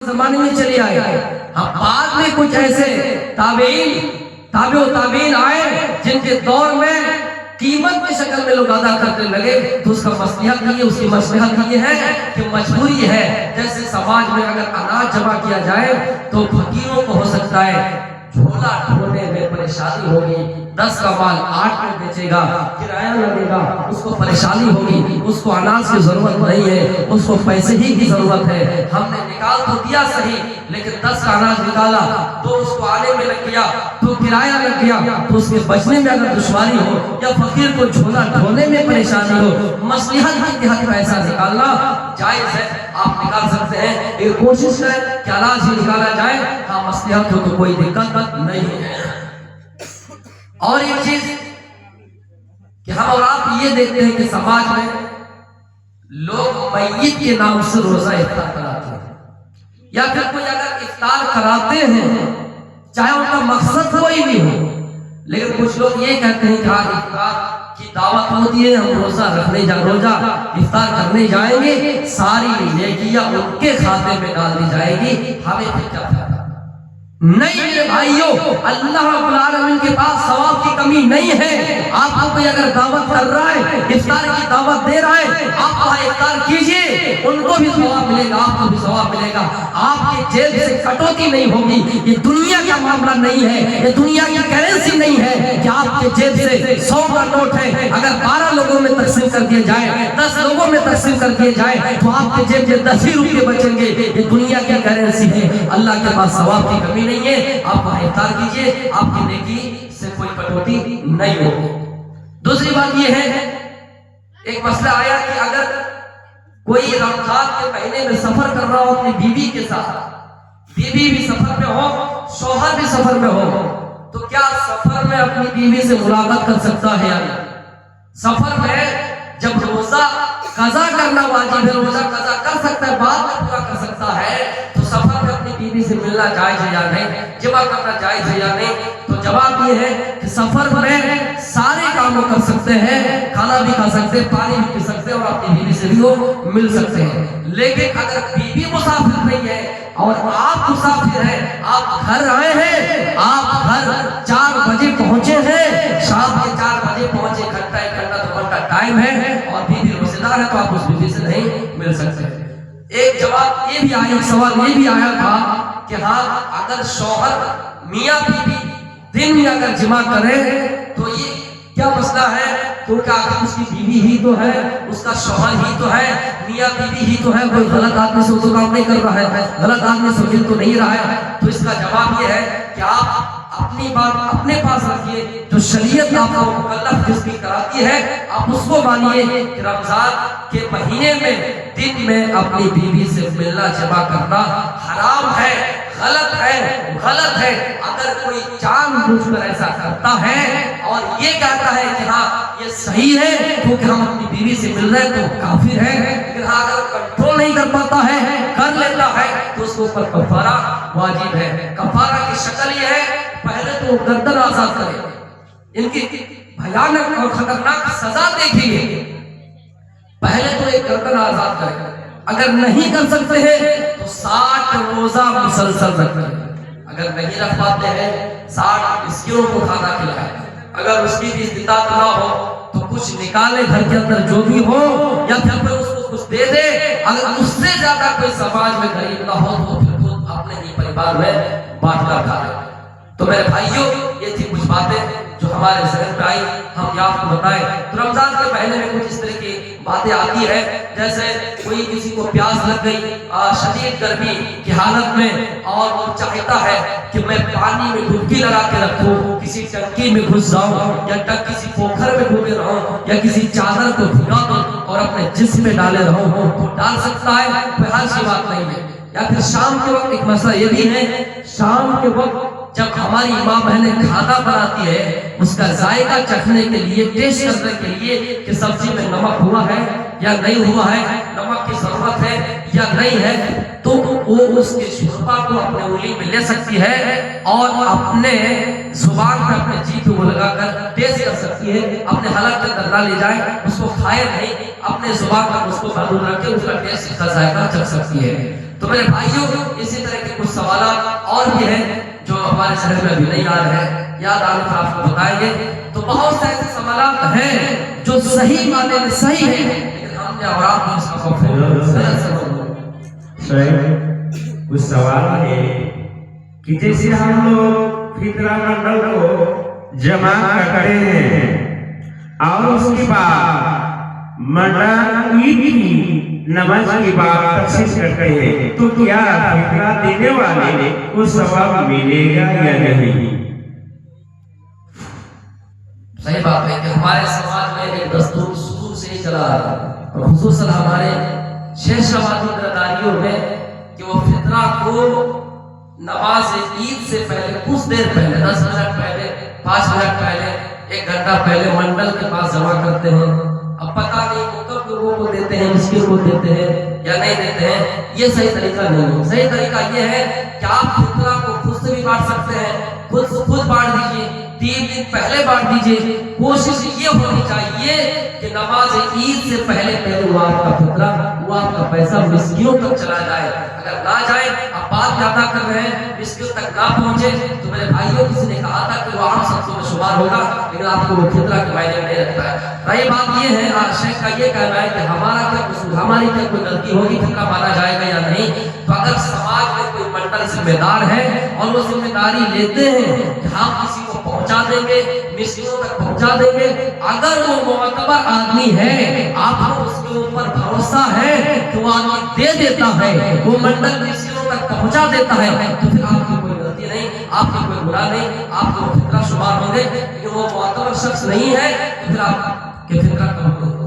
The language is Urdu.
زمانے میں چلے آئے، ہم بعد میں کچھ ایسے تابعین آئے جن کے دور میں قیمت کی شکل میں لوگ ادا کرنے لگے، تو اس کا مصلحت یہ ہے کہ مجبوری ہے۔ جیسے سماج میں اگر اناج جمع کیا جائے تو فقیروں کو ہو سکتا ہے جھولا ڈھونے میں پریشانی ہوگی، 10 کا مال 8 میں بیچے گا، کرایہ لگے گا، اس کو پریشانی ہوگی، اس کو اناج کی ضرورت نہیں ہے، اس کو پیسے ہی کی ضرورت ہے۔ ہم نے نکال تو دیا صحیح، لیکن 10 کا اناج نکالا تو اس کو آنے میں لگ گیا، تو کرایہ لگ گیا، تو اس کے بچنے میں اگر دشواری ہو یا فقیر کو جھولا ڈھونے میں پریشانی ہو، مصلحت کے تحت پیسہ نکالنا جائز ہے، آپ نکال سکتے ہیں۔ ایک کوشش کریں کہ اناج ہی نکالا جائے، ہاں مصلحت ہو تو کوئی دقت نہیں ہے۔ اور ایک چیز کہ ہم اور آپ یہ دیکھتے ہیں کہ سماج میں لوگ میت کے نام سے روزہ افطار کراتے ہیں، یا پھر کوئی اگر افطار کراتے ہیں چاہے ان کا مقصد کوئی بھی ہو، لیکن کچھ لوگ یہ کہتے ہیں کہ آج افطار کی دعوت ہوتی ہے، ہم روزہ افطار کرنے جائیں گے، ساری نیکیاں ان کے کھاتے میں ڈال دی جائے گی، ہمیں پھر کیا فائدہ؟ نہیں میرے بھائیوں، اللہ رب العالمین کے پاس ثواب کی کمی نہیں ہے۔ آپ کو کوئی اگر دعوت کر رہا ہے، افطار کی دعوت دے رہا ہے، آپ وہاں افطار کیجئے، ان کو بھی ثواب ملے گا، آپ کو بھی ثواب ملے گا، آپ کے جیب سے کٹوتی نہیں ہوگی۔ یہ دنیا کا معاملہ نہیں ہے، یہ دنیا کی کرنسی نہیں ہے کہ آپ کے جیب سے 100 کا نوٹ ہے، اگر 12 لوگوں میں تقسیم کر دیا جائے، 10 لوگوں میں تقسیم کر دیا جائے تو آپ کے جیب سے 10 ہی روپے بچیں گے۔ یہ دنیا کی کرنسی ہے، اللہ کے پاس ثواب کی کمی نہیں ہے، آپ وہاں افطار کیجئے، آپ کی نیکی سے کوئی کٹوتی نہیں ہوگی۔ دوسری بات یہ ہے، ایک مسئلہ آیا کہ اگر کوئی رمضان کے مہینے میں سفر کر رہا ہو اپنی بیوی کے ساتھ، بیوی بھی سفر میں ہو، شوہر بھی سفر میں ہو، تو کیا سفر میں اپنی بیوی سے ملاقات کر سکتا ہے یا نہیں؟ سفر میں جب روزہ قضا کرنا واجب ہے، روزہ قضا کر سکتا ہے، بعد میں پورا کر سکتا ہے، تو سفر میں اپنی بیوی سے ملنا جائز ہے یا نہیں، جمع کرنا جائز ہے یا نہیں؟ تو جواب یہ ہے کہ سفر میں سارے کاموں کر سکتے ہیں، کھانا بھی کھا سکتے ہیں، پانی بھی پی سکتے ہیں، اور اپنی بیوی سے بھی وہ مل سکتے ہیں۔ لیکن اگر بیوی مسافر نہیں ہے اور آپ مسافر ہیں، آپ گھر آئے ہیں، آپ گھر 4 بجے پہنچے ہیں، شام کے 4 بجے پہنچے، گھنٹہ 1 گھنٹہ 2 گھنٹہ ٹائم ہے، اور بیوی روزہ دار ہے، تو آپ اس بیوی سے نہیں مل سکتے۔ ایک جواب یہ بھی آیا، ایک سوال یہ بھی آیا تھا کہ ہاں اگر شوہر میاں بیوی دن میں اگر جمع کرے تو یہ کیا مسئلہ ہے؟ کیونکہ آخر اس کی بیوی ہی تو ہے، اس کا شوہر ہی تو ہے، میاں بیوی ہی تو ہے، کوئی غلط آدمی سے تو کام نہیں کر رہا ہے، غلط آدمی سے مل تو نہیں رہا ہے۔ تو اس کا جواب یہ ہے کہ آپ اپنی بات اپنے پاس رکھیے، جو شریعت آپ کو مکلف جس کی کراتی ہے آپ اس کو مانیے کہ رمضان کے مہینے میں دن میں اپنی بیوی سے ملنا جمع کرنا حرام ہے، غلط ہے۔ اگر کوئی جان بوجھ کر ایسا کرتا ہے اور یہ کہتا ہے کہ ہاں یہ صحیح ہے کیونکہ ہم اپنی بیوی سے مل رہے ہیں، تو کافر ہے۔ لیکن ہاں اگر کنٹرول نہیں کر پاتا ہے، کر لیتا ہے، تو اس کے اوپر کفارہ واجب ہے۔ کفارہ کی شکل یہ ہے، پہلے تو گردن آزاد کرے، ان کی بھیانک اور خطرناک سزا دیکھیے، پہلے تو ایک گردن آزاد کرے، اگر نہیں کر سکتے ہیں تو 60 روزہ مسلسل رکھیں، اگر نہیں رکھ پاتے ہیں 60 مسکینوں کو کھانا کھلائیں، اگر اس کی بھی استطاعت نہ ہو تو کچھ نکالے گھر کے اندر جو بھی ہو، یا پھر کوئی اس کو کچھ دے دے، اگر اس سے زیادہ کوئی سماج میں غریب نہ ہو تو پھر خود اپنے ہی پریوار میں بانٹ کر کھا لے۔ تو میرے بھائیوں، یہ تھی کچھ باتیں جو ہمارے ذہن میں آئی، ہم یہ آپ کو بتائیں۔ تو رمضان کے مہینے میں کچھ اس طرح کی باتیں آتی ہے، جیسے کوئی کسی کو پیاس لگ گئی شدید گرمی کی حالت میں، اور وہ چاہتا ہے کہ میں پانی میں ڈبکی لگا کے رکھوں، کسی ٹنکی میں گھس جاؤں، یا کسی پوکھر میں ڈوبے رہوں، یا کسی چادر کو بھگا دوں اور اپنے جسم میں ڈالے رہوں، تو ڈال سکتا ہے، کوئی حرج کی بات نہیں ہے۔ یا پھر شام کے وقت ایک مسئلہ یہ بھی ہے، شام کے وقت جب ہماری ماں بہنیں کھانا بناتی ہے، اس کا ذائقہ چکھنے کے لیے، ٹیسٹ کرنے کے لیے کہ سبزی میں نمک ہوا ہے یا نہیں ہوا ہے، نمک کی ضرورت ہے یا نہیں ہے، تو وہ اس کے شوربہ کو اپنے انگلی میں لے سکتی ہے اور اپنے زبان میں اپنے جیبھ کو لگا کر ٹیسٹ کر سکتی ہے، اپنے حلق کے اندر نہ لے جائے، اس کو کھائے نہیں، اپنے زبان پر اس کو محدود رکھ کے اس کا ٹیسٹ کا ذائقہ چکھ سکتی ہے۔ تو میرے بھائیوں اسی طرح کے کچھ سوالات اور بھی ہیں جو ہمارے ذہن میں ابھی نہیں آ رہے ہیں، یاد آنے پر آپ کو بتائیں گے۔ تو بہت سے ایسے سوالات ہیں جو صحیح معنی میں صحیح ہیں، لیکن ہم نے اور آپ نے اس کا غلط سمجھا۔ کچھ سوال ہے کہ جیسے ہم لوگ فطرہ منڈل کو جمع کرتے ہیں اور اس کے بعد منڈل عید کی نماز کے بعد تقسیم کرتے ہیں، تو کیا فطرہ دینے والے کو ثواب ملے گا یا نہیں؟ صحیح بات ہے کہ ہمارے سماج میں ایک دستور شروع سے ہی چلا رہا ہے، اور خصوصاً ہمارے شیخ شبابی برادریوں میں، کہ وہ فطرہ کو نماز عید سے پہلے کچھ دیر پہلے 10 منٹ پہلے 5 منٹ پہلے 1 گھنٹہ پہلے منڈل کے پاس جمع کرتے ہیں۔ اب پتہ نہیں وہ کب لوگوں کو دیتے ہیں، مسکین کو دیتے ہیں یا نہیں دیتے ہیں، یہ صحیح طریقہ نہیں ہے۔ صحیح طریقہ یہ ہے کہ آپ فطرہ کو خود سے بھی بانٹ سکتے ہیں، خود بانٹ دیجیے، 3 دن پہلے بانٹ دیجیے۔ کوشش یہ ہونی چاہیے کہ نماز عید سے پہلے وہ آپ کا فطرہ، وہ آپ کا پیسہ مسکینوں تک چلا جائے۔ اگر نہ جائے، آپ بات زیادہ کر رہے ہیں، مسکینوں تک نہ پہنچے، تو میرے بھائیوں کسی نے کہا تھا کہ وہ عام سبزوں میں شمار ہوگا، لیکن آپ کو وہ فطرہ کے معنی میں نہیں رکھتا ہے۔ رہی بات یہ ہے، شیخ کا یہ کہنا ہے کہ ہمارا کیا قصور، ہماری کیا کوئی غلطی ہوگی، فطرہ مانا جائے گا یا نہیں؟ تو اگر سماج میں کوئی منڈل ذمہ دار ہے اور وہ ذمہ داری لیتے ہیں کہ ہم کسی کو پہنچا دیں گے، مسکینوں تک پہنچا دیں گے، اگر وہ معتبر آدمی ہے، آپ کو اس کے اوپر بھروسہ ہے کہ وہ آدمی دے دیتا ہے، وہ منڈل مسکینوں تک پہنچا دیتا ہے، تو پھر آپ کی کوئی غلطی نہیں، آپ کی کوئی گناہ نہیں، آپ کو فطرہ شمار ہوں گے۔ لیکن وہ معتبر شخص نہیں ہے تو پھر آپ کے فطرہ کم ہوگا۔